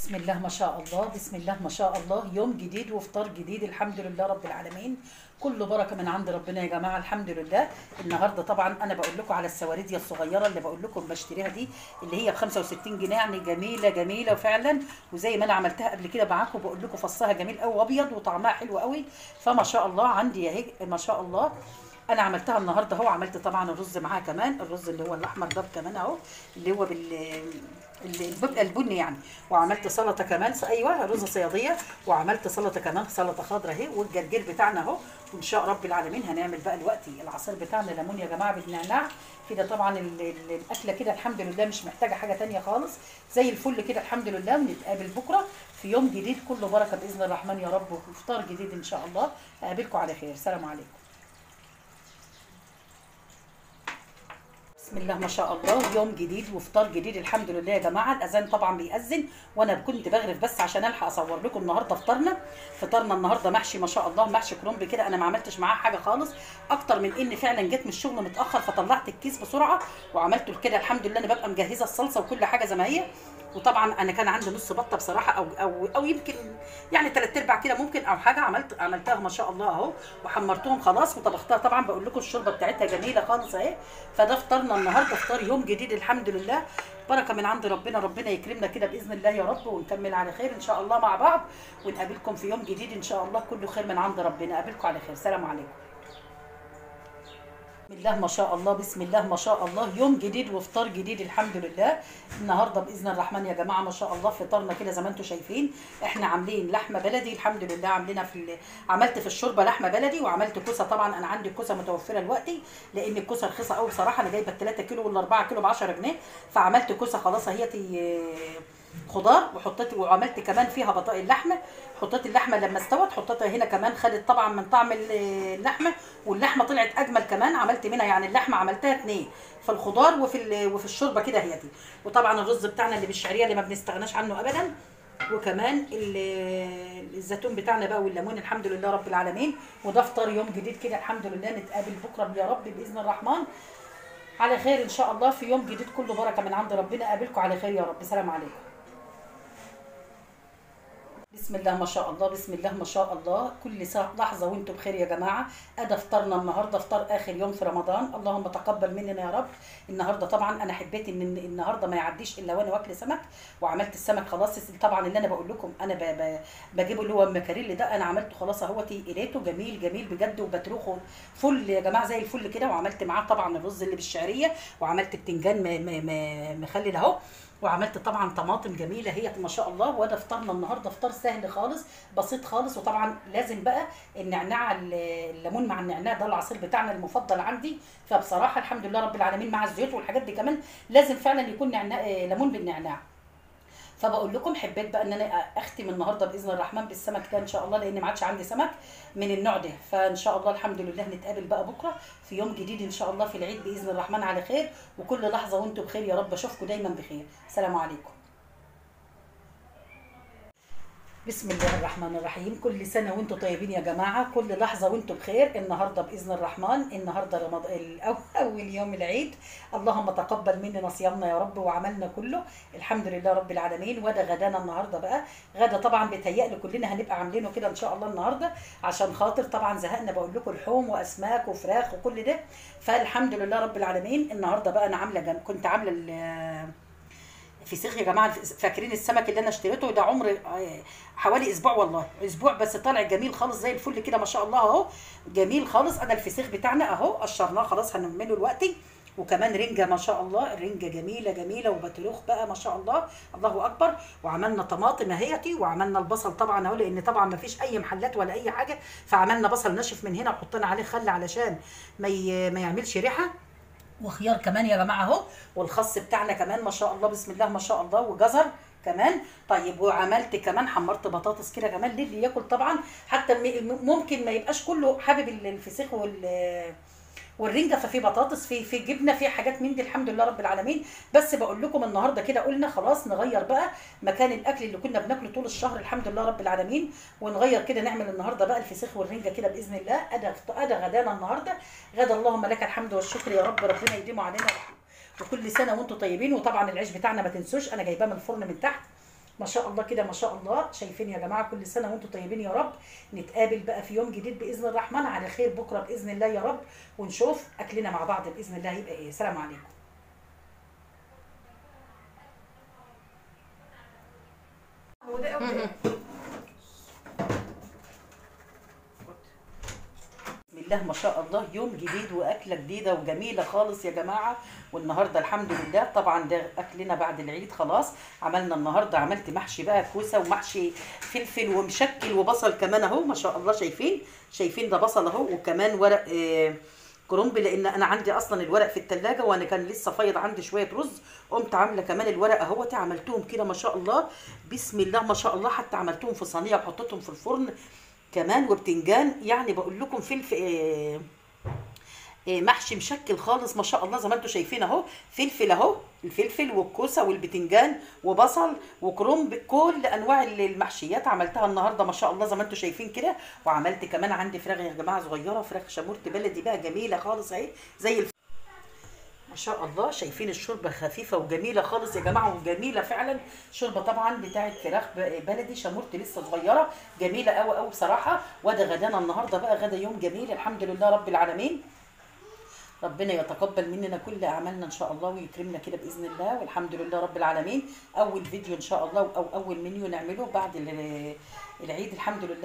بسم الله ما شاء الله، بسم الله ما شاء الله. يوم جديد وفطار جديد، الحمد لله رب العالمين. كله بركه من عند ربنا يا جماعه، الحمد لله. النهارده طبعا انا بقول لكم على السوارديه الصغيره اللي بقول لكم بشتريها دي، اللي هي ب 65 جنيه، يعني جميله جميله فعلا. وزي ما انا عملتها قبل كده معاكم بقول لكم فصها جميل قوي وابيض وطعمها حلو قوي. فما شاء الله عندي اهي ما شاء الله. انا عملتها النهارده اهو. عملت طبعا الرز معاها كمان، الرز اللي هو الاحمر ده كمان اهو، اللي هو اللي بيبقى البني يعني. وعملت سلطه كمان، ايوه رز صياديه. وعملت سلطه كمان، سلطه خضراء اهي، والجرجير بتاعنا اهو. وان شاء رب العالمين هنعمل بقى دلوقتي العصير بتاعنا ليمون يا جماعه بالنعناع. كده طبعا الاكله كده الحمد لله مش محتاجه حاجه تانية خالص، زي الفل كده الحمد لله. ونتقابل بكره في يوم جديد كله بركه باذن الرحمن يا رب، وفطار جديد ان شاء الله. اقابلكم على خير، سلام عليكم. بسم الله ما شاء الله. يوم جديد وفطار جديد الحمد لله يا جماعه. الاذان طبعا بيأذن وانا كنت بغرف بس عشان الحق اصور لكم النهارده فطرنا النهارده محشي ما شاء الله، محشي كرنب كده. انا ما عملتش معاه حاجه خالص، اكتر من ان فعلا جيت من الشغل متاخر فطلعت الكيس بسرعه وعملته كده الحمد لله. انا ببقى مجهزه الصلصه وكل حاجه زي ما هي. وطبعا انا كان عندي نص بطه بصراحه، او يمكن يعني 3/4 كده ممكن او حاجه. عملتها ما شاء الله اهو، وحمرتهم خلاص وطبختها. طبعا بقول لكم الشوربه بتاعتها جميله خالص اهي. فده فطرنا النهارده، فطار يوم جديد الحمد لله، بركه من عند ربنا. ربنا يكرمنا كده باذن الله يا رب، ونكمل على خير ان شاء الله مع بعض. ونقابلكم في يوم جديد ان شاء الله، كله خير من عند ربنا. اقابلكم على خير، سلام عليكم. بسم الله ما شاء الله، بسم الله ما شاء الله. يوم جديد وفطار جديد الحمد لله. النهارده باذن الرحمن يا جماعه ما شاء الله فطارنا كده زي ما انتم شايفين. احنا عاملين لحمه بلدي الحمد لله، عاملينها عملت في الشوربه لحمه بلدي، وعملت كوسه. طبعا انا عندي الكوسه متوفره دلوقتي لان الكوسه رخيصه قوي بصراحه. انا جايبه 3 كيلو ولا 4 كيلو ب 10 جنيه. فعملت كوسه خلاص اهيتي خضار، وعملت كمان فيها بطاطا اللحمه. حطيت اللحمه لما استوت حطيتها هنا كمان، خدت طبعا من طعم اللحمه، واللحمه طلعت اجمل كمان. عملت منها يعني اللحمه عملتها 2 في الخضار وفي الشوربه كده هي دي. وطبعا الرز بتاعنا اللي بالشعريه اللي ما بنستغناش عنه ابدا. وكمان الزيتون بتاعنا بقى والليمون الحمد لله رب العالمين. وده فطار يوم جديد كده الحمد لله. نتقابل بكره يا رب باذن الرحمن على خير ان شاء الله في يوم جديد كله بركه من عند ربنا. اقابلكم على خير يا رب، سلام عليكم. بسم الله ما شاء الله، بسم الله ما شاء الله. كل لحظة وانتم بخير يا جماعة. أدا فطرنا النهاردة، فطار آخر يوم في رمضان، اللهم تقبل مننا يا رب. النهاردة طبعا أنا حبيت إن النهاردة ما يعديش إلا وأنا واكلة سمك. وعملت السمك خلاص. طبعا اللي أنا بقول لكم أنا بجيبه اللي هو المكاريل ده، أنا عملته خلاص أهوتي قليته جميل جميل بجد، وبتروخه فل يا جماعة زي الفل كده. وعملت معاه طبعا الرز اللي بالشعرية، وعملت بتنجان مخلل أهو. وعملت طبعا طماطم جميله هي ما شاء الله. وده فطرنا النهارده، فطار سهل خالص بسيط خالص. وطبعا لازم بقى النعناع، الليمون مع النعناع ده العصير بتاعنا المفضل عندي. فبصراحه الحمد لله رب العالمين مع الزيوت والحاجات دي كمان لازم فعلا يكون ليمون بالنعناع. فبقول لكم حبيت بقى ان انا اختم النهارده باذن الرحمن بالسمك ده ان شاء الله، لان ما عادش عندي سمك من النوع ده. فان شاء الله الحمد لله نتقابل بقى بكره في يوم جديد ان شاء الله في العيد باذن الرحمن على خير. وكل لحظه وانتم بخير يا رب. اشوفكم دايما بخير، سلام عليكم. بسم الله الرحمن الرحيم. كل سنة وانتم طيبين يا جماعة، كل لحظة وانتم بخير. النهاردة بإذن الرحمن النهاردة رمضان أول يوم العيد. اللهم تقبل مننا صيامنا يا رب وعملنا كله الحمد لله رب العالمين. وده غدانا النهاردة بقى. غدا طبعا بيتهيألي كلنا هنبقى عاملينه كده إن شاء الله النهاردة، عشان خاطر طبعا زهقنا بقول لكم لحوم وأسماك وفراخ وكل ده. فالحمد لله رب العالمين. النهاردة بقى أنا كنت عاملة فسيخ يا جماعه. فاكرين السمك اللي انا اشتريته ده عمر حوالي اسبوع، والله اسبوع بس طالع جميل خالص زي الفل كده ما شاء الله اهو. جميل خالص. انا الفسيخ بتاعنا اهو قشرناه خلاص هنعمله دلوقتي. وكمان رنجه ما شاء الله، الرنجه جميله جميله وبتروخ بقى ما شاء الله، الله اكبر. وعملنا طماطم اهيتي، وعملنا البصل طبعا اهو، لان طبعا ما فيش اي محلات ولا اي حاجه. فعملنا بصل ناشف من هنا وحطينا عليه خل علشان ما يعملش ريحه. وخيار كمان يا جماعه اهو. والخس بتاعنا كمان ما شاء الله بسم الله ما شاء الله. وجزر كمان. طيب وعملت كمان حمرت بطاطس كده كمان للي ياكل طبعا. حتى ممكن ما يبقاش كله حابب الفسيخ والرنجه، ففي بطاطس في جبنه في حاجات من دي الحمد لله رب العالمين. بس بقول لكم النهارده كده قلنا خلاص نغير بقى مكان الاكل اللي كنا بناكله طول الشهر الحمد لله رب العالمين. ونغير كده نعمل النهارده بقى الفسيخ والرنجه كده باذن الله. ادا غدانا النهارده. غدا اللهم لك الحمد والشكر يا رب، ربنا يديمه علينا. وكل سنه وانتم طيبين. وطبعا العيش بتاعنا ما تنسوش انا جايباه من الفرن من تحت ما شاء الله كده ما شاء الله. شايفين يا جماعه؟ كل سنه وانتم طيبين يا رب. نتقابل بقى في يوم جديد باذن الرحمن على خير بكره باذن الله يا رب، ونشوف اكلنا مع بعض باذن الله هيبقى ايه. سلام عليكم. بسم الله ما شاء الله، يوم جديد واكله جديده وجميله خالص يا جماعه. والنهارده الحمد لله طبعا ده اكلنا بعد العيد خلاص. عملنا النهارده، عملت محشي بقى كوسه ومحشي فلفل ومشكل وبصل كمان اهو ما شاء الله. شايفين ده بصل اهو، وكمان ورق كرنب، لان انا عندي اصلا الورق في التلاجة وانا كان لسه فايض عندي شويه رز، قمت عامله كمان الورق اهوتي. عملتهم كده ما شاء الله بسم الله ما شاء الله، حتى عملتهم في صينيه وحطيتهم في الفرن كمان. وبتنجان يعني بقول لكم فلفل محشي مشكل خالص ما شاء الله زي ما انتم شايفين اهو. فلفل اهو، الفلفل والكوسه والبتنجان وبصل وكرنب، كل انواع المحشيات عملتها النهارده ما شاء الله زي ما انتم شايفين كده. وعملت كمان عندي فراخ يا جماعه صغيره، فراخ شامورت بلدي بقى جميله خالص اهي زي ما شاء الله. شايفين الشوربه خفيفه وجميله خالص يا جماعه، وجميله فعلا. شوربه طبعا بتاعه فراخ بلدي شامورت لسه صغيره، جميله قوي قوي بصراحه. وده غدانا النهارده بقى، غدا يوم جميل الحمد لله رب العالمين. ربنا يتقبل مننا كل اعمالنا ان شاء الله ويكرمنا كده باذن الله، والحمد لله رب العالمين. اول فيديو ان شاء الله او اول منيو نعمله بعد العيد الحمد لله.